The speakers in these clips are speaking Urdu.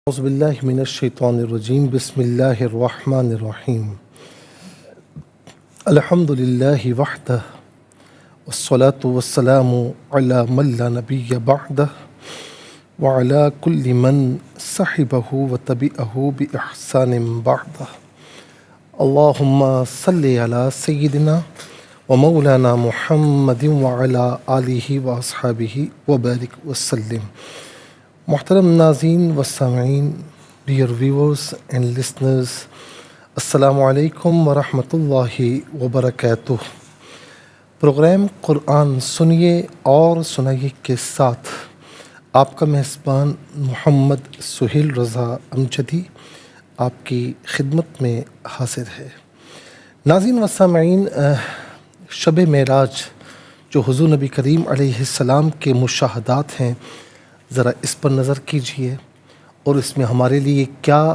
أعوذ بالله من الشيطان الرجيم بسم الله الرحمن الرحيم الحمد لله وحده والصلاة والسلام على من لا نبي بعده وعلى كل من صحبه وتبعه بإحسان بعده اللهم صل على سيدنا ومولانا محمد وعلى آله وأصحابه وبارك وسلم. محترم ناظرین و سامعین، ڈیئر ویورز اینڈ لسنرز، السلام علیکم ورحمۃ اللہ وبرکاتہ۔ پروگرام قرآن سنیے اور سنائیے کے ساتھ آپ کا میزبان محمد سہیل رضا امجدی آپ کی خدمت میں حاضر ہے۔ ناظرین و سامعین، شب معراج جو حضور نبی کریم علیہ السلام کے مشاہدات ہیں، ذرا اس پر نظر کیجیے اور اس میں ہمارے لیے کیا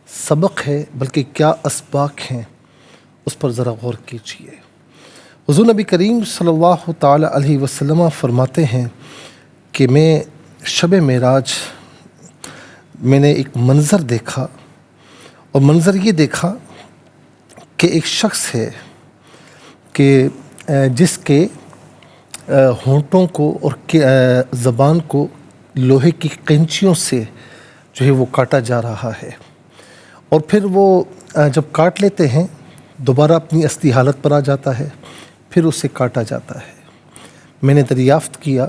سبق ہے بلکہ کیا اسباق ہیں اس پر ذرا غور کیجیے۔ حضور نبی کریم صلی اللہ تعالی علیہ وسلم فرماتے ہیں کہ میں شب معراج میں نے ایک منظر دیکھا، اور منظر یہ دیکھا کہ ایک شخص ہے کہ جس کے ہونٹوں کو اور زبان کو لوہے کی قینچیوں سے جو ہے وہ کاٹا جا رہا ہے، اور پھر وہ جب کاٹ لیتے ہیں دوبارہ اپنی اصلی حالت پر آ جاتا ہے، پھر اسے کاٹا جاتا ہے۔ میں نے دریافت کیا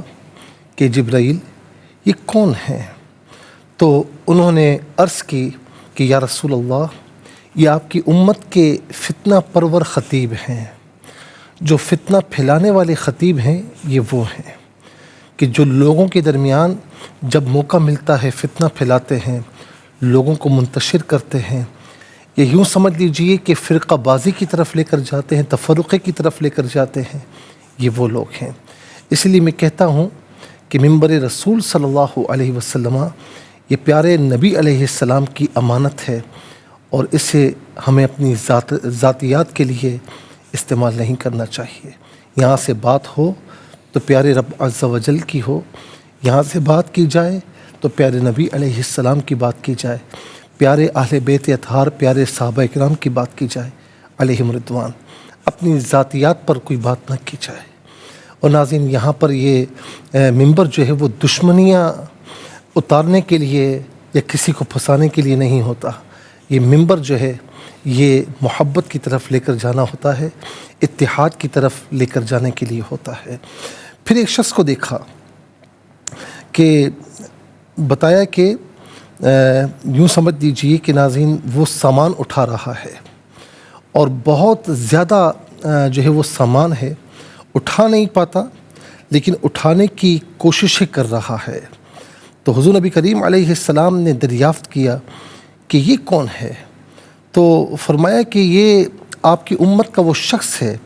کہ جبرائیل یہ کون ہیں؟ تو انہوں نے عرض کی کہ یا رسول اللہ، یہ آپ کی امت کے فتنہ پرور خطیب ہیں، جو فتنہ پھیلانے والے خطیب ہیں، یہ وہ ہیں کہ جو لوگوں کے درمیان جب موقع ملتا ہے فتنہ پھیلاتے ہیں، لوگوں کو منتشر کرتے ہیں، یا یوں سمجھ لیجئے کہ فرقہ بازی کی طرف لے کر جاتے ہیں، تفرقے کی طرف لے کر جاتے ہیں، یہ وہ لوگ ہیں۔ اس لیے میں کہتا ہوں کہ منبر رسول صلی اللہ علیہ وسلم یہ پیارے نبی علیہ السلام کی امانت ہے، اور اسے ہمیں اپنی ذاتیات کے لیے استعمال نہیں کرنا چاہیے۔ یہاں سے بات ہو تو پیارے رب عز و جل کی ہو، یہاں سے بات کی جائے تو پیارے نبی علیہ السلام کی بات کی جائے، پیارے اہل بیت اطہار، پیارے صحابہ اکرام کی بات کی جائے علیہم رضوان، اپنی ذاتیات پر کوئی بات نہ کی جائے۔ اور ناظرین، یہاں پر یہ منبر جو ہے وہ دشمنیاں اتارنے کے لیے یا کسی کو پھنسانے کے لیے نہیں ہوتا، یہ منبر جو ہے یہ محبت کی طرف لے کر جانا ہوتا ہے، اتحاد کی طرف لے کر جانے کے لیے ہوتا ہے۔ پھر ایک شخص کو دیکھا کہ بتایا کہ یوں سمجھ لیجیے کہ ناظرین وہ سامان اٹھا رہا ہے، اور بہت زیادہ جو ہے وہ سامان ہے، اٹھا نہیں پاتا لیکن اٹھانے کی کوششیں کر رہا ہے۔ تو حضور نبی کریم علیہ السلام نے دریافت کیا کہ یہ کون ہے؟ تو فرمایا کہ یہ آپ کی امت کا وہ شخص ہے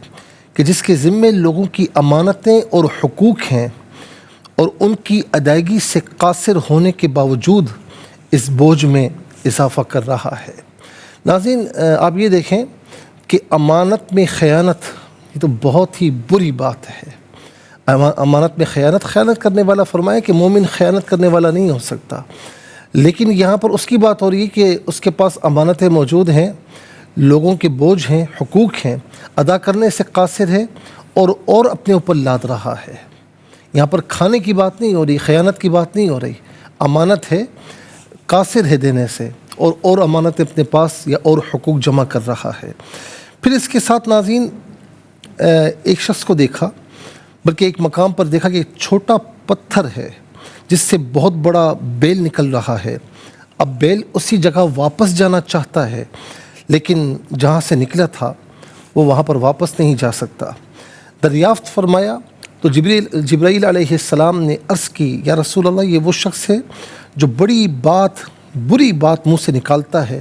کہ جس کے ذمے لوگوں کی امانتیں اور حقوق ہیں، اور ان کی ادائیگی سے قاصر ہونے کے باوجود اس بوجھ میں اضافہ کر رہا ہے۔ ناظرین، آپ یہ دیکھیں کہ امانت میں خیانت یہ تو بہت ہی بری بات ہے۔ امانت میں خیانت کرنے والا، فرمایا کہ مومن خیانت کرنے والا نہیں ہو سکتا، لیکن یہاں پر اس کی بات ہو رہی ہے کہ اس کے پاس امانتیں موجود ہیں، لوگوں کے بوجھ ہیں، حقوق ہیں، ادا کرنے سے قاصر ہے، اور اپنے اوپر لاد رہا ہے۔ یہاں پر کھانے کی بات نہیں ہو رہی، خیانت کی بات نہیں ہو رہی، امانت ہے، قاصر ہے دینے سے، اور امانت اپنے پاس یا اور حقوق جمع کر رہا ہے۔ پھر اس کے ساتھ ناظرین ایک شخص کو دیکھا، بلکہ ایک مقام پر دیکھا کہ ایک چھوٹا پتھر ہے جس سے بہت بڑا بیل نکل رہا ہے۔ اب بیل اسی جگہ واپس جانا چاہتا ہے، لیکن جہاں سے نکلا تھا وہ وہاں پر واپس نہیں جا سکتا۔ دریافت فرمایا تو جبرائیل علیہ السلام نے عرض کی، یا رسول اللہ، یہ وہ شخص ہے جو بری بات منہ سے نکالتا ہے،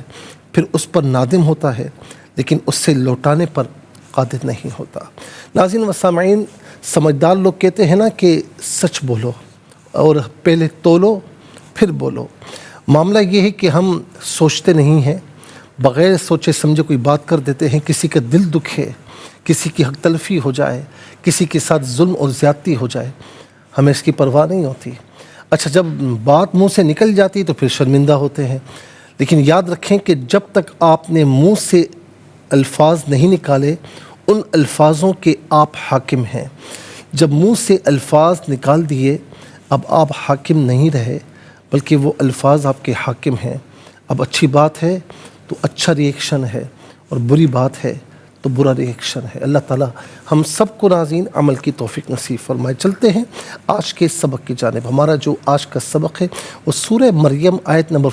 پھر اس پر نادم ہوتا ہے، لیکن اس سے لوٹانے پر قادر نہیں ہوتا۔ ناظرین و سامعین، سمجھدار لوگ کہتے ہیں نا کہ سچ بولو، اور پہلے تولو پھر بولو۔ معاملہ یہ ہے کہ ہم سوچتے نہیں ہیں، بغیر سوچے سمجھے کوئی بات کر دیتے ہیں، کسی کا دل دکھے، کسی کی حق تلفی ہو جائے، کسی کے ساتھ ظلم اور زیادتی ہو جائے، ہمیں اس کی پرواہ نہیں ہوتی۔ اچھا، جب بات منہ سے نکل جاتی تو پھر شرمندہ ہوتے ہیں، لیکن یاد رکھیں کہ جب تک آپ نے منہ سے الفاظ نہیں نکالے ان الفاظوں کے آپ حاکم ہیں۔ جب منہ سے الفاظ نکال دیے اب آپ حاکم نہیں رہے بلکہ وہ الفاظ آپ کے حاکم ہیں۔ اب اچھی بات ہے تو اچھا ری ایکشن ہے اور بری بات ہے تو برا ری ایکشن ہے۔ اللہ تعالیٰ ہم سب کو ناظرین عمل کی توفیق نصیب فرمائے۔ چلتے ہیں آج کے سبق کی جانب۔ ہمارا جو آج کا سبق ہے وہ سورہ مریم آیت نمبر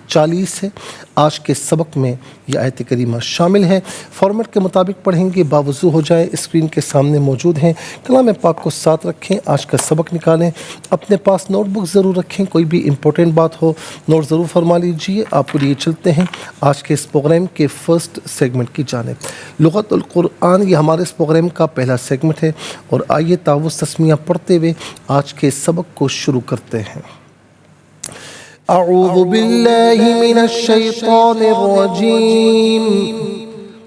40 ہے۔ آج کے سبق میں یہ آیت کریمہ شامل ہے۔ فارمیٹ کے مطابق پڑھیں گے، باوضو ہو جائیں، اسکرین کے سامنے موجود ہیں۔ کلام پاک کو ساتھ رکھیں، آج کا سبق نکالیں، اپنے پاس نوٹ بک ضرور رکھیں، کوئی بھی امپورٹنٹ بات ہو نوٹ ضرور فرما لیجیے۔ آپ کو لیے چلتے ہیں آج کے اس پروگرام کے فرسٹ سیگمنٹ کی جانب۔ لغت القرآن یہ ہمارے اس پروگرام کا پہلا سیگمنٹ ہے، اور آئیے تعوذ تسمیہ پڑھتے ہوئے آج کے سبق کو شروع کرتے ہیں۔ اعوذ باللہ من الشیطان الرجیم،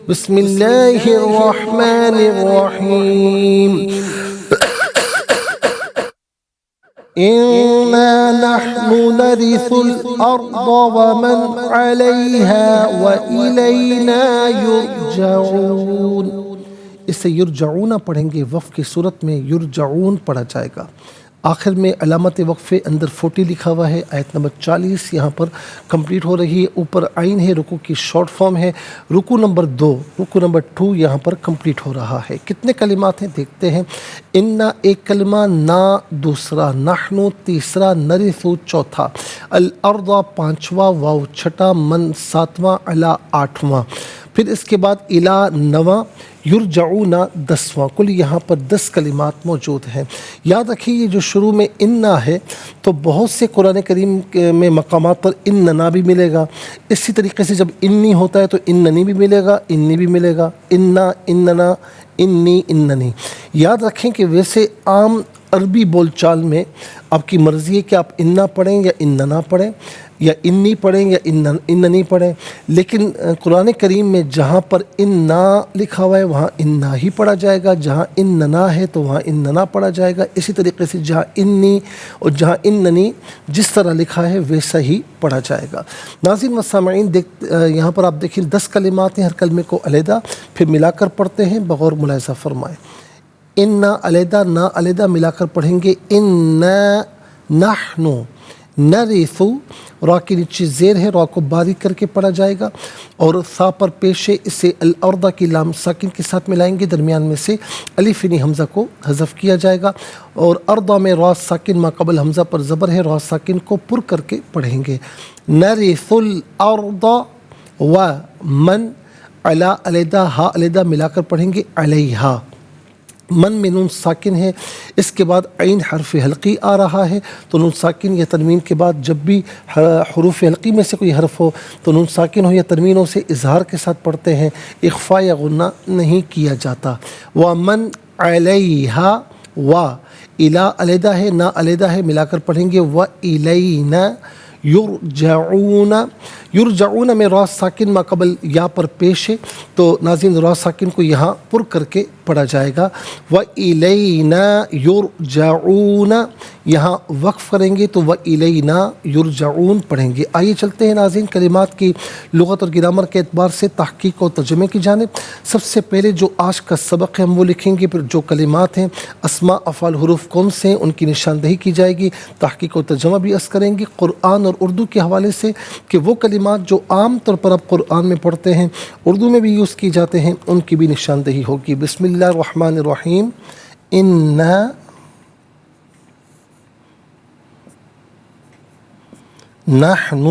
بسم اللہ الرحمن الرحیم۔ إنا نحن نرث الأرض ومن عليها وإلينا يرجعون۔ اسے یرجعون پڑھیں گے، وقف کی صورت میں یرجعون پڑھا جائے گا۔ آخر میں علامت وقفے اندر 40 لکھا ہوا ہے، آیت نمبر 40 یہاں پر کمپلیٹ ہو رہی ہے۔ اوپر عین ہے، رکوع کی شارٹ فارم ہے۔ رکوع نمبر 2، رکوع نمبر 2 یہاں پر کمپلیٹ ہو رہا ہے۔ کتنے کلمات ہیں دیکھتے ہیں۔ انا ایک کلمہ، نا دوسرا، نحنو تیسرا، نرثو چوتھا، الارض پانچواں، واو چھٹا، من ساتواں، علی آٹھواں، پھر اس کے بعد الا نواں، یرجعون 10واں۔ کل یہاں پر 10 کلمات موجود ہیں۔ یاد رکھیے یہ جو شروع میں انا ہے تو بہت سے قرآن کریم میں مقامات پر اننا بھی ملے گا۔ اسی طریقے سے جب انی ہوتا ہے تو اننی بھی ملے گا، انی بھی ملے گا، انا، اننا، انی، اننی۔ یاد رکھیں کہ ویسے عام عربی بول چال میں آپ کی مرضی ہے کہ آپ انا پڑھیں یا اننا پڑھیں، یا انی پڑھیں یا اننی پڑھیں، لیکن قرآن کریم میں جہاں پر انا لکھا ہوا ہے وہاں انا ہی پڑھا جائے گا، جہاں اننا ہے تو وہاں اننا پڑھا جائے گا۔ اسی طریقے سے جہاں انی اور جہاں اننی جس طرح لکھا ہے ویسا ہی پڑھا جائے گا۔ ناظرین و سامعین، یہاں پر آپ دیکھیں 10 کلمات ہیں، ہر کلمے کو علیحدہ پھر ملا کر پڑھتے ہیں، بغور ملاحظہ فرمائیں۔ انا علیحدہ، نا علیحدہ ملا کر پڑھیں گے، انا نحنو نرثو، را کے نیچے زیر ہے، را کو باریک کر کے پڑھا جائے گا، اور ثا پر پیش ہے، اسے الارض کی لام ساکن کے ساتھ ملائیں گے، درمیان میں سے الف نی حمزہ کو حذف کیا جائے گا، اور ارضا میں را ساکن ما قبل حمزہ پر زبر ہے، را ساکن کو پر کر کے پڑھیں گے۔ نرث الارض و من، علی علیحدہ، ہا علیحدہ ملا کر پڑھیں گے، علیہا۔ من میں نون ساکن ہے، اس کے بعد عین حرف حلقی آ رہا ہے، تو نون ساکن یا تنوین کے بعد جب بھی حروف حلقی میں سے کوئی حرف ہو تو نون ساکن ہو یا تنوین ہو سے اظہار کے ساتھ پڑھتے ہیں، اخفا یا غنہ نہیں کیا جاتا۔ وَمَنْ عَلَيْهَا، و الا علیحدہ ہے، نا علیحدہ ہے، ملا کر پڑھیں گے، وَإِلَيْنَا یرجعون۔ یرجعون میں را ساکن ما قبل یا پر پیش ہے، تو ناظرین را ساکن کو یہاں پر کر کے پڑھا جائے گا۔ وَإِلَيْنَا یرجعون، یہاں وقف کریں گے تو وَإِلَيْنَا یرجعون پڑھیں گے۔ آئیے چلتے ہیں ناظرین کلمات کی لغت اور گرامر کے اعتبار سے تحقیق اور ترجمے کی جانب۔ سب سے پہلے جو آج کا سبق ہے ہم وہ لکھیں گے، پھر جو کلمات ہیں، اسماء، افعال، حروف کون سے ہیں ان کی نشاندہی کی جائے گی، تحقیق اور ترجمہ بھی عرض کریں گے قرآن اور اردو کے حوالے سے، کہ وہ کلمات جو عام طور پر آپ قرآن میں پڑھتے ہیں اردو میں بھی یوز کی جاتے ہیں ان کی بھی نشاندہی ہوگی۔ بسم اللہ الرحمن الرحیم۔ انا نحن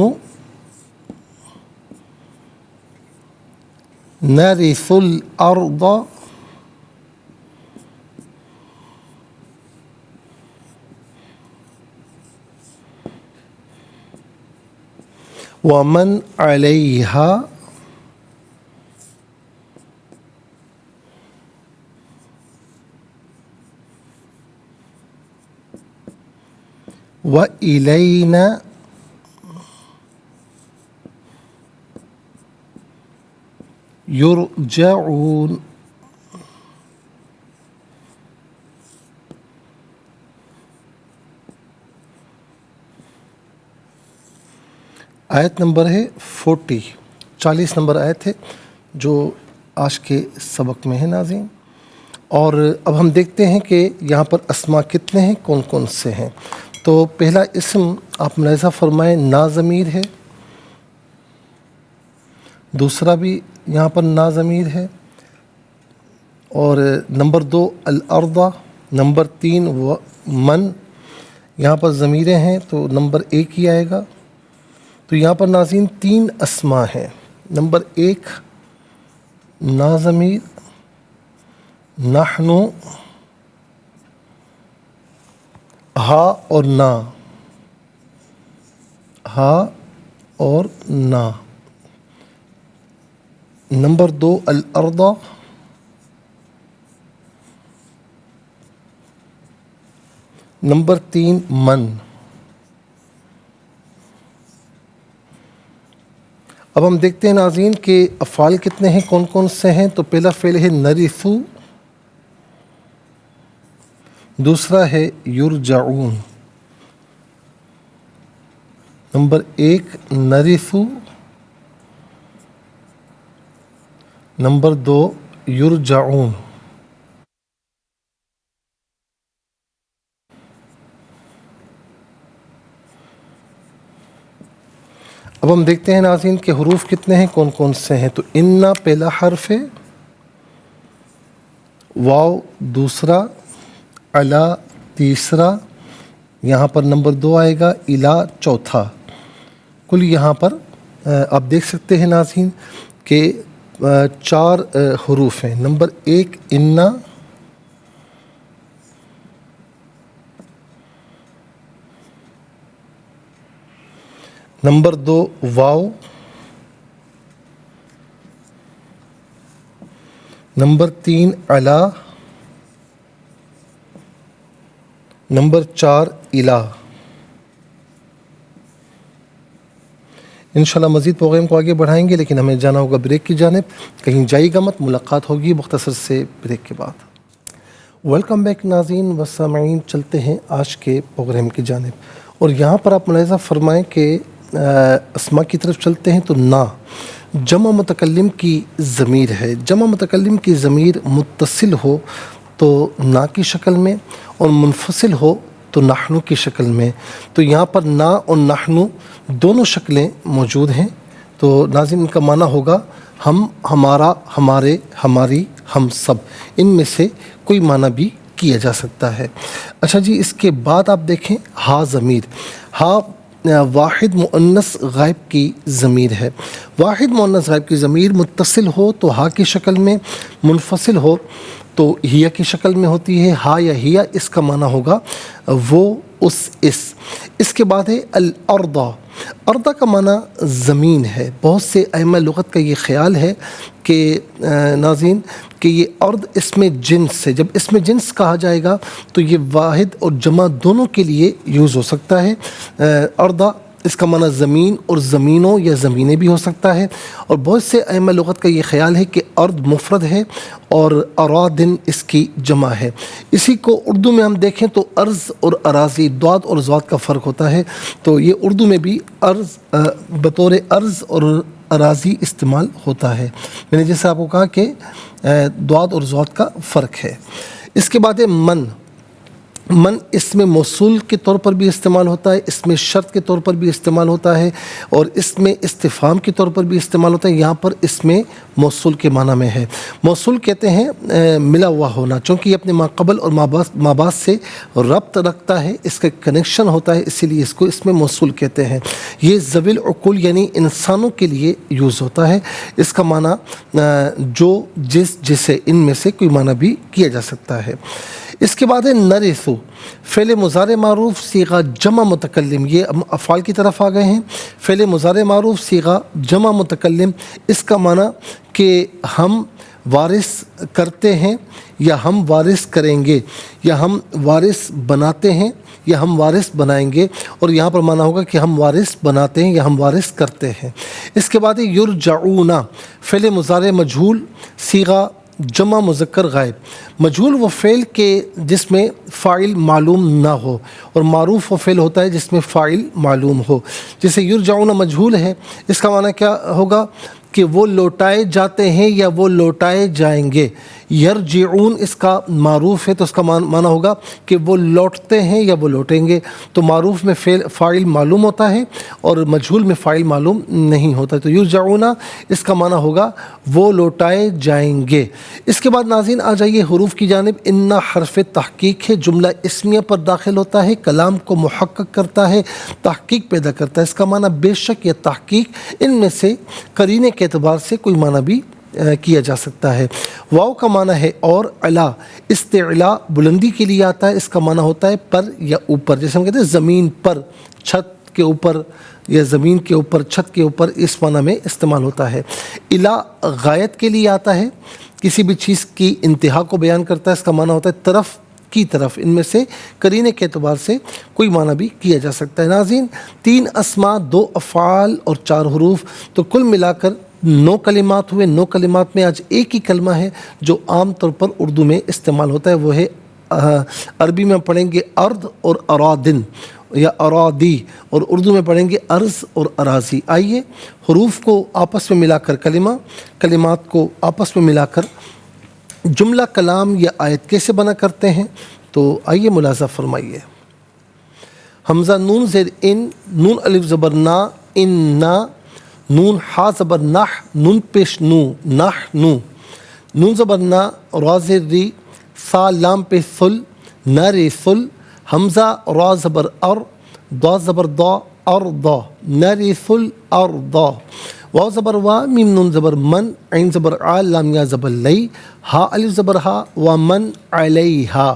نرث الارض ومن علیہا وإلینا یرجعون۔ آیت نمبر ہے 40 نمبر آیت ہے جو آج کے سبق میں ہے ناظرین. اور اب ہم دیکھتے ہیں کہ یہاں پر اسماء کتنے ہیں، کون کون سے ہیں. تو پہلا اسم آپ ملاحظہ فرمائیں نا ضمیر ہے، دوسرا بھی یہاں پر نا ضمیر ہے، اور نمبر 2 الارض، نمبر 3 من، یہاں پر ضمیریں ہیں تو نمبر 1 ہی آئے گا. تو یہاں پر ناظرین 3 اسماء ہیں. نمبر 1 نا ضمیر، نحن، ہا اور نا، ہا اور نا. نمبر 2 الارض، نمبر 3 من. اب ہم دیکھتے ہیں ناظرین کہ افعال کتنے ہیں، کون کون سے ہیں. تو پہلا فعل ہے نرثو، دوسرا ہے یرجعون. Number 1 نرثو، number 2 یرجعون. اب ہم دیکھتے ہیں ناظرین کہ حروف کتنے ہیں، کون کون سے ہیں. تو انا پہلا حرف ہے، واو دوسرا، علا تیسرا، یہاں پر نمبر 2 آئے گا، الا چوتھا. کل یہاں پر آپ دیکھ سکتے ہیں ناظرین کہ 4 حروف ہیں. نمبر 1 انا، نمبر 2 واو، نمبر 3 علا، نمبر 4 الا. انشاءاللہ مزید پروگرام کو آگے بڑھائیں گے، لیکن ہمیں جانا ہوگا بریک کی جانب. کہیں جائیے گا مت، ملاقات ہوگی مختصر سے بریک کے بعد. ویلکم بیک ناظرین و سامعین، چلتے ہیں آج کے پروگرام کی جانب. اور یہاں پر آپ ملاحظہ فرمائیں کہ اسماء کی طرف چلتے ہیں. تو نا جمع متکلم کی ضمیر ہے. جمع متکلم کی ضمیر متصل ہو تو نا کی شکل میں، اور منفصل ہو تو نحنو کی شکل میں. تو یہاں پر نا اور نحنو دونوں شکلیں موجود ہیں. تو ناظرین ان کا معنی ہوگا ہم، ہمارا، ہمارے، ہماری، ہم سب. ان میں سے کوئی معنی بھی کیا جا سکتا ہے. اچھا جی، اس کے بعد آپ دیکھیں ہا ضمیر. ہا واحد مؤنث غائب کی ضمیر ہے. واحد مؤنث غائب کی ضمیر متصل ہو تو ہا کی شکل میں، منفصل ہو تو ہیا کی شکل میں ہوتی ہے. ہا یا ہیا اس کا معنی ہوگا وہ، اس. اس کے بعد ہے الارض. ارض کا معنی زمین ہے. بہت سے ائمہ لغت کا یہ خیال ہے کہ ناظرین کہ یہ ارض اسم جنس ہے. جب اسم جنس کہا جائے گا تو یہ واحد اور جمع دونوں کے لیے یوز ہو سکتا ہے. ارض اس کا معنی زمین اور زمینوں یا زمینیں بھی ہو سکتا ہے. اور بہت سے ائمہ لغت کا یہ خیال ہے کہ ارض مفرد ہے اور ارادن اس کی جمع ہے. اسی کو اردو میں ہم دیکھیں تو ارض اور اراضی، داد اور زواد کا فرق ہوتا ہے. تو یہ اردو میں بھی ارض بطور ارض اور اراضی استعمال ہوتا ہے. میں نے جیسے آپ کو کہا کہ داد اور زواد کا فرق ہے. اس کے بعد ہے من. من اسم موصول کے طور پر بھی استعمال ہوتا ہے، اسم شرط کے طور پر بھی استعمال ہوتا ہے، اور اسم استفہام کے طور پر بھی استعمال ہوتا ہے. یہاں پر اسم موصول کے معنی میں ہے. موصول کہتے ہیں ملا ہوا ہونا، چونکہ یہ اپنے ماقبل اور مابعد سے ربط رکھتا ہے، اس کا کنیکشن ہوتا ہے، اسی لیے اس کو اسم موصول کہتے ہیں. یہ ذوی العقول یعنی انسانوں کے لیے یوز ہوتا ہے. اس کا معنی جو، جسے، ان میں سے کوئی معنی بھی کیا جا سکتا ہے. اس کے بعد ہے نرثو. فعل مضارع معروف صیغہ جمع متکلم. یہ افعال کی طرف آ گئے ہیں. فعل مضارع معروف صیغہ جمع متکلم، اس کا معنی کہ ہم وارث کرتے ہیں یا ہم وارث کریں گے، یا ہم وارث بناتے ہیں یا ہم وارث بنائیں گے. اور یہاں پر معنی ہوگا کہ ہم وارث بناتے ہیں یا ہم وارث کرتے ہیں. اس کے بعد یرجعون. فعل مضارع مجہول صیغہ جمع مذکر غائب. مجہول وہ فعل کے جس میں فاعل معلوم نہ ہو، اور معروف وہ فعل ہوتا ہے جس میں فاعل معلوم ہو. جیسے یرجعون مجہول ہے، اس کا معنی کیا ہوگا کہ وہ لوٹائے جاتے ہیں یا وہ لوٹائے جائیں گے. یرجعون اس کا معروف ہے تو اس کا معنی ہوگا کہ وہ لوٹتے ہیں یا وہ لوٹیں گے. تو معروف میں فاعل معلوم ہوتا ہے اور مجہول میں فاعل معلوم نہیں ہوتا. تو یرجعون اس کا معنی ہوگا وہ لوٹائے جائیں گے. اس کے بعد ناظرین آ جائیے حروف کی جانب. ان حرف تحقیق ہے، جملہ اسمیہ پر داخل ہوتا ہے، کلام کو محقق کرتا ہے، تحقیق پیدا کرتا ہے. اس کا معنی بے شک یا تحقیق، ان میں سے قرینے کے اعتبار سے کوئی معنی بھی کیا جا سکتا ہے. واو کا معنی ہے اور، علا استعلا بلندی کے لیے آتا ہے. اس کا معنی ہوتا ہے پر یا اوپر، جیسے ہم کہتے ہیں زمین پر، چھت کے اوپر یا زمین کے اوپر، چھت کے اوپر، اس معنی میں استعمال ہوتا ہے. الا غایت کے لیے آتا ہے، کسی بھی چیز کی انتہا کو بیان کرتا ہے. اس کا معنی ہوتا ہے طرف کی طرف. ان میں سے قرینے کے اعتبار سے کوئی معنی بھی کیا جا سکتا ہے. ناظرین 3 اسماء، 2 افعال اور 4 حروف، تو کل ملا کر 9 کلمات ہوئے. 9 کلمات میں آج ایک ہی کلمہ ہے جو عام طور پر اردو میں استعمال ہوتا ہے، وہ ہے عربی میں پڑھیں گے ارض اور ارادن یا ارادی، اور اردو میں پڑھیں گے ارض اور اراضی. آئیے حروف کو آپس میں ملا کر کلمات کو آپس میں ملا کر جملہ کلام یا آیت کیسے بنا کرتے ہیں، تو آئیے ملاحظہ فرمائیے. حمزہ نون زیر ان، نون الف زبر نا، ان نا، نون ہا زبر نح، نون پیش نو، نح نو، نون زبر نا، را زیر ری، سا لام پیش سل، نر سل، حمزہ را زبر ار، دا زبر دا، ار دا، نر سل ار دا. واو زبر وا، میم نون زبر من، عین زبر آ، لام یا زبر لی، ہا الف زبر ہا، و من علیہا.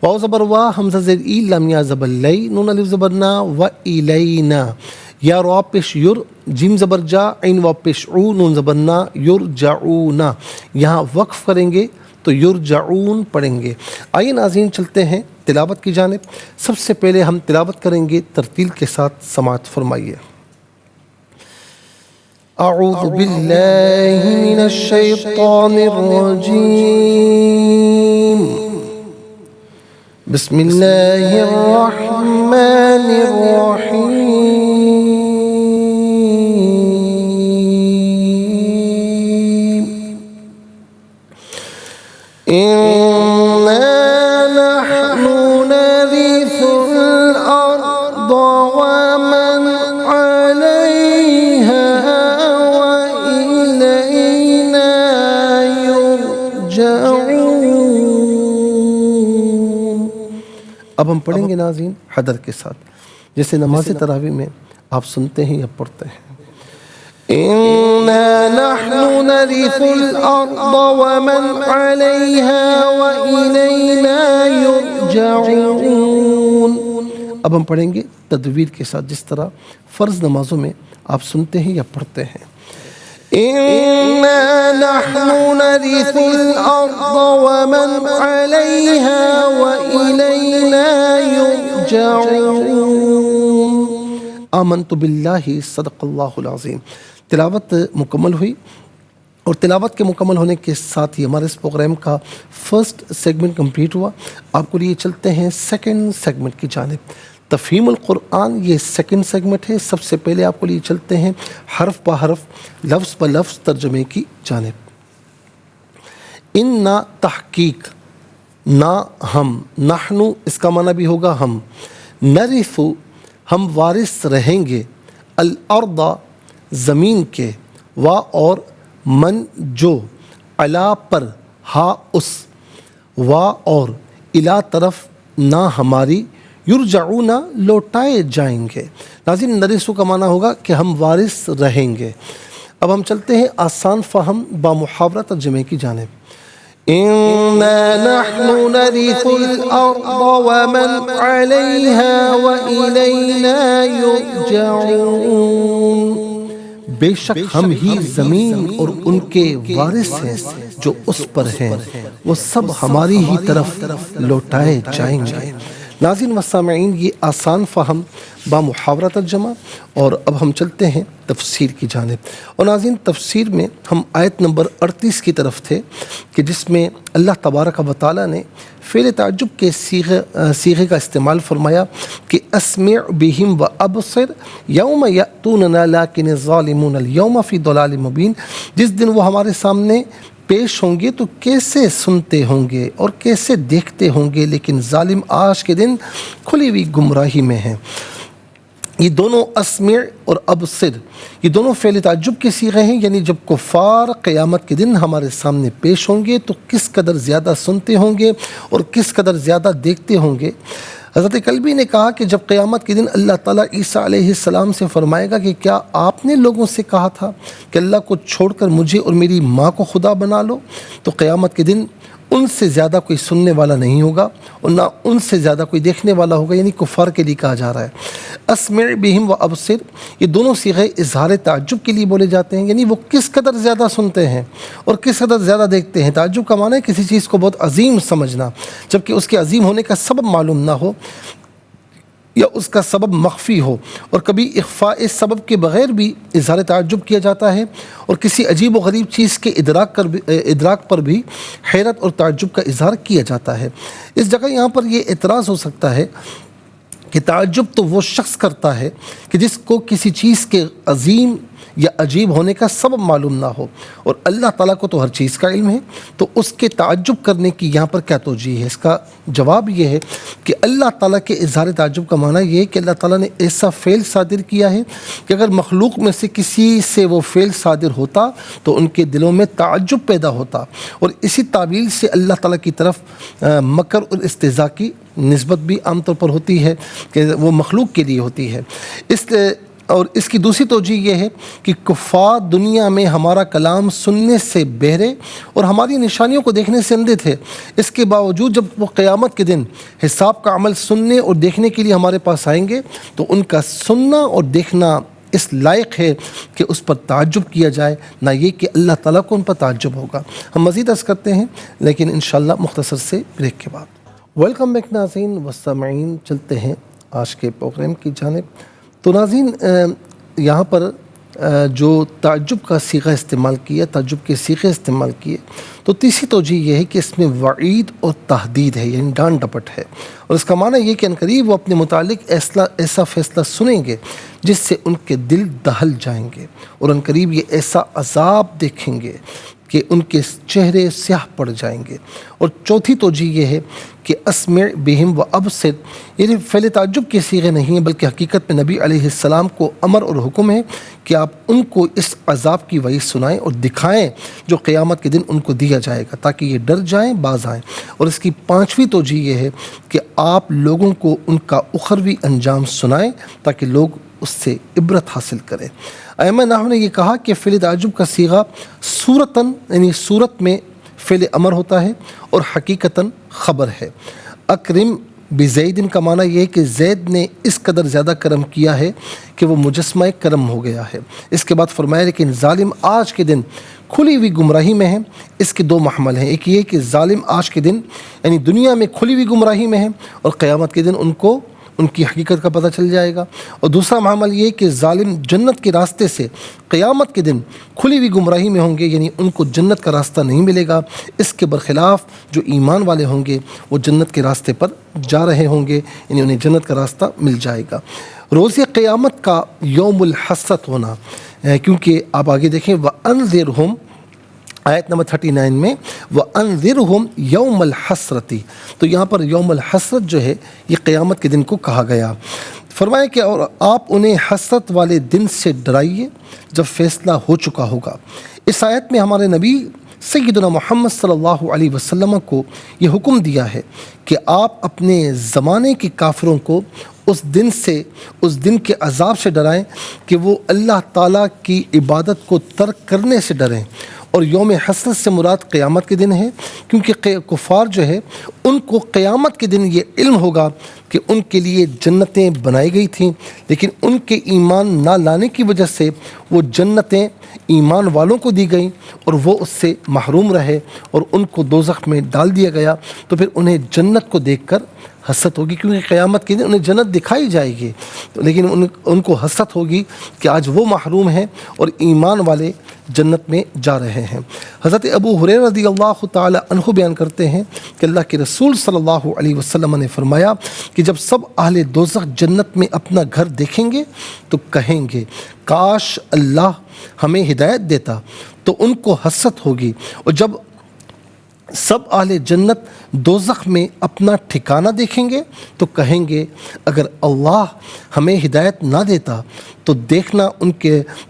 واو زبر وا، حمزہ زیر ای، لام یا زبر لی، نون الف زبر نا، و الینا. یا را پیش یر، جیم زبر جا، عین وا پیش عو، نون زبر نا، یرجعونا. یہاں وقف کریں گے تو یرجعون پڑھیں گے. آئیے ناظرین چلتے ہیں تلاوت کی جانب. سب سے پہلے ہم تلاوت کریں گے ترتیل کے ساتھ، سماعت فرمائیے. اعوذ باللہ من الشیطان الرجیم، بسم اللہ الرحمن الرحیم. اِنَّا نَحْنُ نَرِثُ الْأَرْضَ وَمَنْ عَلَيْهَا وَإِلَيْنَا يُرْجَعُونَ. اب ہم پڑھیں گے ناظرین حدر کے ساتھ، جیسے نماز تراویح میں آپ سنتے ہیں یا پڑھتے ہیں. إِنَّا نَحْنُ نَرِثُ الْأَرْضَ وَمَنْ عَلَيْهَا وَإِلَيْنَا يُرْجَعُونَ. اب ہم پڑھیں گے تدویر کے ساتھ، جس طرح فرض نمازوں میں آپ سنتے ہیں یا پڑھتے ہیں. إِنَّا نَحْنُ نَرِثُ الْأَرْضَ وَمَنْ عَلَيْهَا وَإِلَيْنَا يُرْجَعُونَ. آمنت باللہ، صدق اللہ العظیم. تلاوت مکمل ہوئی، اور تلاوت کے مکمل ہونے کے ساتھ ہی ہمارے اس پروگرام کا فرسٹ سیگمنٹ کمپلیٹ ہوا. آپ کو لیے چلتے ہیں سیکنڈ سیگمنٹ کی جانب. تفہیم القرآن یہ سیکنڈ سیگمنٹ ہے. سب سے پہلے آپ کو لیے چلتے ہیں حرف بہ حرف، لفظ بہ لفظ ترجمے کی جانب. ان نا تحقیق، نا ہم، نحنو اس کا معنی بھی ہوگا ہم. نرثو ہم وارث رہیں گے، الارض زمین کے، وا اور من جو، علا پر، ہا اس، وا اور، الا طرف، نہ ہماری، یرجعون لوٹائے جائیں گے. ناظرین نرثو کا معنی ہوگا کہ ہم وارث رہیں گے. اب ہم چلتے ہیں آسان فہم با محاورہ ترجمے کی جانب. إِنَّا نَحْنُ نَرِثُ الْأَرْضَ وَمَنْ عَلَيْهَا وَإِلَيْنَا يُرْجَعُونَ. بے شک ہم ہی زمین اور ان کے وارث ہیں جو اس پر ہیں، وہ سب ہماری ہی طرف لوٹائے جائیں گے. ناظرین و سامعین، یہ آسان فہم با محاورہ ترجمہ، اور اب ہم چلتے ہیں تفسیر کی جانب۔ اور ناظرین، تفسیر میں ہم آیت نمبر 38 کی طرف تھے کہ جس میں اللہ تبارک و تعالیٰ نے فعل تعجب کے صیغے کا استعمال فرمایا کہ اسمع بہم و ابصر یوم یأتوننا لیکن الظالمون اليوم فی ضلال مبین، جس دن وہ ہمارے سامنے پیش ہوں گے تو کیسے سنتے ہوں گے اور کیسے دیکھتے ہوں گے، لیکن ظالم آج کے دن کھلی ہوئی گمراہی میں ہیں۔ یہ دونوں اسمع اور ابصر، یہ دونوں فعل تعجب کے صیغے ہیں، یعنی جب کفار قیامت کے دن ہمارے سامنے پیش ہوں گے تو کس قدر زیادہ سنتے ہوں گے اور کس قدر زیادہ دیکھتے ہوں گے۔ حضرت کلبی نے کہا کہ جب قیامت کے دن اللہ تعالیٰ عیسیٰ علیہ السلام سے فرمائے گا کہ کیا آپ نے لوگوں سے کہا تھا کہ اللہ کو چھوڑ کر مجھے اور میری ماں کو خدا بنا لو، تو قیامت کے دن ان سے زیادہ کوئی سننے والا نہیں ہوگا اور نہ ان سے زیادہ کوئی دیکھنے والا ہوگا، یعنی کفار کے لیے کہا جا رہا ہے۔ اسمع بہم و ابصر، یہ دونوں صیغے اظہار تعجب کے لیے بولے جاتے ہیں، یعنی وہ کس قدر زیادہ سنتے ہیں اور کس قدر زیادہ دیکھتے ہیں۔ تعجب کا معنی ہے کسی چیز کو بہت عظیم سمجھنا، جبکہ اس کے عظیم ہونے کا سبب معلوم نہ ہو یا اس کا سبب مخفی ہو، اور کبھی اخفاء سبب کے بغیر بھی اظہار تعجب کیا جاتا ہے، اور کسی عجیب و غریب چیز کے ادراک پر بھی حیرت اور تعجب کا اظہار کیا جاتا ہے۔ اس جگہ یہاں پر یہ اعتراض ہو سکتا ہے کہ تعجب تو وہ شخص کرتا ہے کہ جس کو کسی چیز کے عظیم یا عجیب ہونے کا سبب معلوم نہ ہو، اور اللہ تعالیٰ کو تو ہر چیز کا علم ہے، تو اس کے تعجب کرنے کی یہاں پر کیا توجیہ ہے؟ اس کا جواب یہ ہے کہ اللہ تعالیٰ کے اظہار تعجب کا معنی یہ ہے کہ اللہ تعالیٰ نے ایسا فعل صادر کیا ہے کہ اگر مخلوق میں سے کسی سے وہ فعل صادر ہوتا تو ان کے دلوں میں تعجب پیدا ہوتا، اور اسی تعویل سے اللہ تعالیٰ کی طرف مکر اور استہزاء کی نسبت بھی عام طور پر ہوتی ہے کہ وہ مخلوق کے لیے ہوتی ہے۔ اور اس کی دوسری توجہ یہ ہے کہ کفار دنیا میں ہمارا کلام سننے سے بہرے اور ہماری نشانیوں کو دیکھنے سے اندھے تھے، اس کے باوجود جب وہ قیامت کے دن حساب کا عمل سننے اور دیکھنے کے لیے ہمارے پاس آئیں گے تو ان کا سننا اور دیکھنا اس لائق ہے کہ اس پر تعجب کیا جائے، نہ یہ کہ اللہ تعالیٰ کو ان پر تعجب ہوگا۔ ہم مزید عرض کرتے ہیں لیکن انشاءاللہ مختصر سے بریک کے بعد۔ ویلکم بیک ناظرین و سامعین، چلتے ہیں آج کے پروگرام کی جانب۔ تو ناظرین، یہاں پر جو تعجب کا صیغہ استعمال کیا، تعجب کے صیغے استعمال کیے، تو تیسری توجہ یہ ہے کہ اس میں وعید اور تحدید ہے، یعنی ڈانٹ ڈپٹ ہے، اور اس کا معنی یہ کہ عنقریب وہ اپنے متعلق ایسا فیصلہ سنیں گے جس سے ان کے دل دہل جائیں گے، اور عنقریب یہ ایسا عذاب دیکھیں گے کہ ان کے چہرے سیاہ پڑ جائیں گے۔ اور چوتھی توجہ یہ ہے کہ اسمع بہم و ابصر، یعنی فعل تعجب کے صیغے نہیں ہیں بلکہ حقیقت میں نبی علیہ السلام کو امر اور حکم ہے کہ آپ ان کو اس عذاب کی وعید سنائیں اور دکھائیں جو قیامت کے دن ان کو دیا جائے گا، تاکہ یہ ڈر جائیں، باز آئیں۔ اور اس کی پانچویں توجہ یہ ہے کہ آپ لوگوں کو ان کا اخروی انجام سنائیں تاکہ لوگ اس سے عبرت حاصل کریں۔ ائمہ نحو نے یہ کہا کہ فعل تعجب کا صیغہ صورتاً، یعنی صورت میں فعل امر ہوتا ہے اور حقیقتاً خبر ہے۔ اکرم بزید کا معنی یہ ہے کہ زید نے اس قدر زیادہ کرم کیا ہے کہ وہ مجسمہ کرم ہو گیا ہے۔ اس کے بعد فرمایا لیکن ظالم آج کے دن کھلی ہوئی گمراہی میں ہیں۔ اس کے دو محمل ہیں، ایک یہ کہ ظالم آج کے دن یعنی دنیا میں کھلی ہوئی گمراہی میں ہیں اور قیامت کے دن ان کی حقیقت کا پتہ چل جائے گا، اور دوسرا معامل یہ کہ ظالم جنت کے راستے سے قیامت کے دن کھلی ہوئی گمراہی میں ہوں گے، یعنی ان کو جنت کا راستہ نہیں ملے گا۔ اس کے برخلاف جو ایمان والے ہوں گے وہ جنت کے راستے پر جا رہے ہوں گے، یعنی انہیں جنت کا راستہ مل جائے گا۔ روز قیامت کا یوم الحسرت ہونا، کیونکہ آپ آگے دیکھیں وَأَنذِرْهُمْ، آیت نمبر 39 میں وَأَنذِرْهُمْ یوم الحسرتی، تو یہاں پر یوم الحسرت جو ہے یہ قیامت کے دن کو کہا گیا۔ فرمایا کہ اور آپ انہیں حسرت والے دن سے ڈرائیے جب فیصلہ ہو چکا ہوگا۔ اس آیت میں ہمارے نبی سیدنا محمد صلی اللہ علیہ وسلم کو یہ حکم دیا ہے کہ آپ اپنے زمانے کے کافروں کو اس دن کے عذاب سے ڈرائیں کہ وہ اللہ تعالیٰ کی عبادت کو ترک کرنے سے ڈریں، اور یوم حسرت سے مراد قیامت کے دن ہے، کیونکہ کفار جو ہے ان کو قیامت کے دن یہ علم ہوگا کہ ان کے لیے جنتیں بنائی گئی تھیں، لیکن ان کے ایمان نہ لانے کی وجہ سے وہ جنتیں ایمان والوں کو دی گئیں اور وہ اس سے محروم رہے اور ان کو دوزخ میں ڈال دیا گیا، تو پھر انہیں جنت کو دیکھ کر حسرت ہوگی، کیونکہ قیامت کے دن انہیں جنت دکھائی جائے گی، لیکن ان کو حسرت ہوگی کہ آج وہ محروم ہیں اور ایمان والے جنت میں جا رہے ہیں۔ حضرت ابو ہریرہ رضی اللہ تعالی عنہ بیان کرتے ہیں کہ اللہ کے رسول صلی اللہ علیہ وسلم نے فرمایا کہ جب سب اہل دوزخ جنت میں اپنا گھر دیکھیں گے تو کہیں گے کاش اللہ ہمیں ہدایت دیتا، تو ان کو حسرت ہوگی، اور جب سب اہل جنت دوزخ میں اپنا ٹھکانہ دیکھیں گے تو کہیں گے اگر اللہ ہمیں ہدایت نہ دیتا تو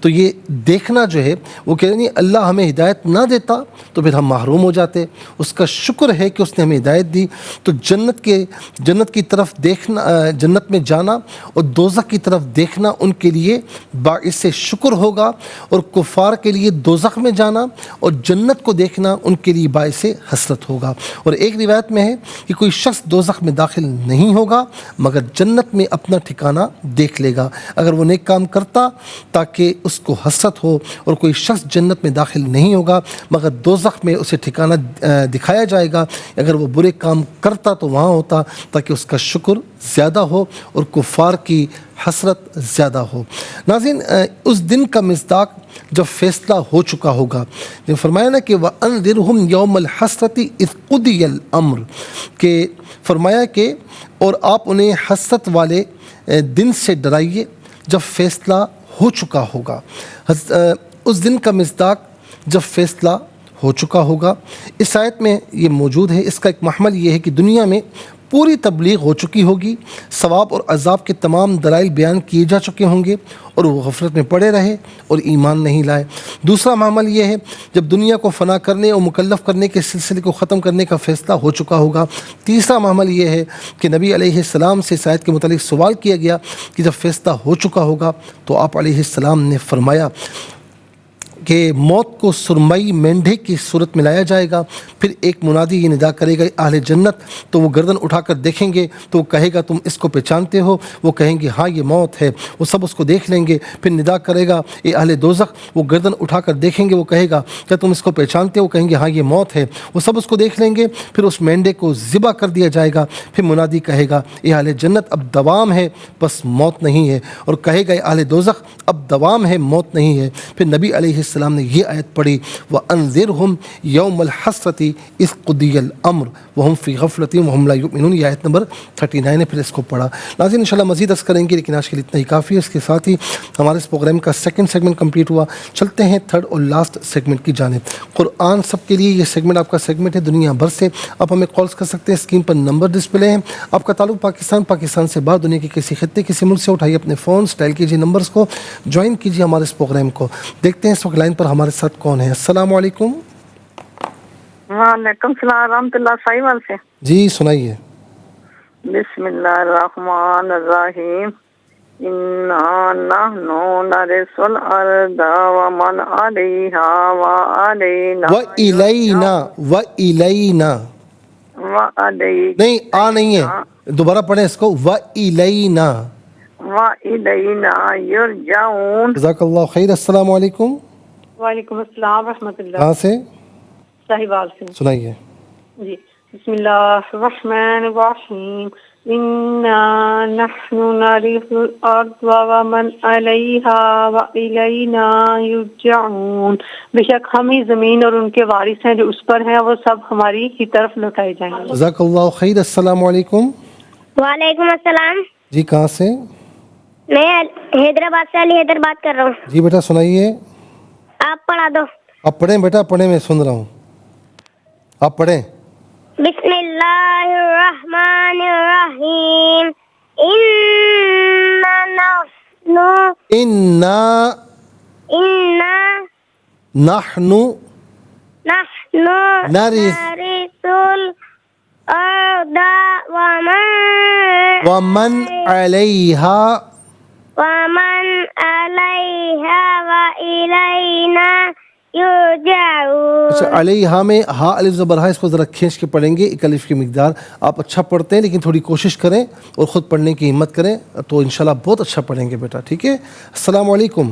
یہ دیکھنا جو ہے وہ کہہ رہے ہیں اللہ ہمیں ہدایت نہ دیتا تو پھر ہم محروم ہو جاتے، اس کا شکر ہے کہ اس نے ہمیں ہدایت دی۔ تو جنت کی طرف دیکھنا، جنت میں جانا اور دوزخ کی طرف دیکھنا ان کے لیے باعث شکر ہوگا، اور کفار کے لیے دوزخ میں جانا اور جنت کو دیکھنا ان کے لیے باعث حسرت ہوگا۔ اور ایک روایت میں ہے کہ کوئی شخص دوزخ میں داخل نہیں ہوگا مگر جنت میں اپنا ٹھکانہ دیکھ لے گا اگر وہ نیک کام کرتا تاکہ اس کو حسرت ہو، اور کوئی شخص جنت میں داخل نہیں ہوگا مگر دوزخ میں اسے ٹھکانہ دکھایا جائے گا، اگر وہ برے کام کرتا تو وہاں ہوتا تاکہ اس کا شکر زیادہ ہو اور کفار کی حسرت زیادہ ہو۔ ناظرین، اس دن کا مصداق جب فیصلہ ہو چکا ہوگا، جب فرمایا نا کہ وَأَنذِرْهُمْ يَوْمَ الْحَسْرَةِ إِذْ قُضِيَ الْأَمْرُ، کہ فرمایا کہ اور آپ انہیں حسرت والے دن سے ڈرائیے جب فیصلہ ہو چکا ہوگا۔ اس دن کا مصداق جب فیصلہ ہو چکا ہوگا، اس آیت میں یہ موجود ہے۔ اس کا ایک محمل یہ ہے کہ دنیا میں پوری تبلیغ ہو چکی ہوگی، ثواب اور عذاب کے تمام دلائل بیان کیے جا چکے ہوں گے اور وہ غفلت میں پڑے رہے اور ایمان نہیں لائے۔ دوسرا معامل یہ ہے جب دنیا کو فنا کرنے اور مکلف کرنے کے سلسلے کو ختم کرنے کا فیصلہ ہو چکا ہوگا۔ تیسرا معامل یہ ہے کہ نبی علیہ السلام سے اس آیت کے متعلق سوال کیا گیا کہ جب فیصلہ ہو چکا ہوگا تو آپ علیہ السلام نے فرمایا کہ موت کو سرمئی مینڈھے کی صورت میں لایا جائے گا، پھر ایک منادی یہ ندا کرے گا اہل جنت، تو وہ گردن اٹھا کر دیکھیں گے تو وہ کہے گا تم اس کو پہچانتے ہو؟ وہ کہیں گے ہاں یہ موت ہے، وہ سب اس کو دیکھ لیں گے۔ پھر ندا کرے گا اے اہل دوزخ، وہ گردن اٹھا کر دیکھیں گے، وہ کہے گا کیا تم اس کو پہچانتے ہو؟ وہ کہیں گے ہاں یہ موت ہے، وہ سب اس کو دیکھ لیں گے۔ پھر اس مینڈے کو ذبح کر دیا جائے گا، پھر منادی کہے گا اے اہل جنت اب دوام ہے بس موت نہیں ہے، اور کہے گا اے اہل دوزخ اب دوام ہے موت نہیں ہے۔ پھر نبی علیہ السلام نے یہ آیت پڑھی وَأَنذِرْهُمْ يَوْمَ الْحَسْرَةِ إِذْ قُضِيَ الْأَمْرُ وَهُمْ فِي غَفْلَةٍ وَهُمْ لَا يُؤْمِنُونَ، یہ آیت نمبر 39 ہے۔ پھر اس کو پڑھا۔ ناظرین انشاءاللہ مزید عرض کریں گے لیکن آج کے لیے اتنا ہی کافی ہے۔ اس کے ساتھ ہی ہمارے اس پروگرام کا سیکنڈ سیگمنٹ کمپلیٹ ہوا۔ چلتے ہیں تھرڈ اور لاسٹ سیگمنٹ کی جانب۔ قرآن سب کے لیے یہ سیگمنٹ آپ کا سیگمنٹ ہے، دنیا بھر سے آپ ہمیں کالز کر سکتے ہیں، اسکرین پر نمبر ڈسپلے ہیں۔ آپ کا تعلق پاکستان سے باہر دنیا کے کسی خطے کسی ملک سے اٹھائیے اپنے فون ڈائل کیجیے نمبرز کو، جوائن کیجیے ہمارے اس پروگرام کو۔ دیکھتے ہیں اس وقت لائن پر ہمارے ساتھ کون ہے۔ السلام علیکم۔ وعلیکم السلام ورحمۃ اللہ، سائیوال سے جی سنائیے۔ بسم اللہ الرحمن الرحیم، انا نحن نرث الارض ومن علیہا وعلینا وَإِلَيْنَا نہیں آ نہیں ہے، دوبارہ پڑھیں اس کو، وَإِلَيْنَا یرجعون۔ جزاک اللہ خیر۔ السلام علیکم۔ وعلیکم السلام ورحمۃ اللہ۔ کہاں سے؟ ساہیوال سے۔ سنائیے۔ جی بسم اللہ الرحمن الرحیم، انا نحن نرث الارض ومن علیہا والینا یرجعون، بے شک ہم ہی زمین اور ان کے وارث ہیں جو اس پر ہیں، وہ سب ہماری ہی طرف لوٹائے جائیں گے۔ جزاک اللہ خیر۔ السلام علیکم۔ وعلیکم السلام۔ جی کہاں سے؟ میں حیدرآباد سے علی حیدر بات کر رہا ہوں۔ جی بیٹا سنائیے۔ آپ پڑھا دو۔ آپ پڑھیں بیٹا، پڑھیں، میں سن رہا ہوں، آپ پڑھیں۔ بسم اللہ الرحمن الرحیم، انا نحن نرث الارض ومن علیہا وإلینا یرجعون۔ اچھا، علیہا میں ہا الف زبر ہا، اس کو ذرا کھینچ کے پڑھیں گے، ایک الف کی مقدار۔ آپ اچھا پڑھتے ہیں لیکن تھوڑی کوشش کریں اور خود پڑھنے کی ہمت کریں تو انشاءاللہ بہت اچھا پڑھیں گے بیٹا، ٹھیک ہے۔ السلام علیکم۔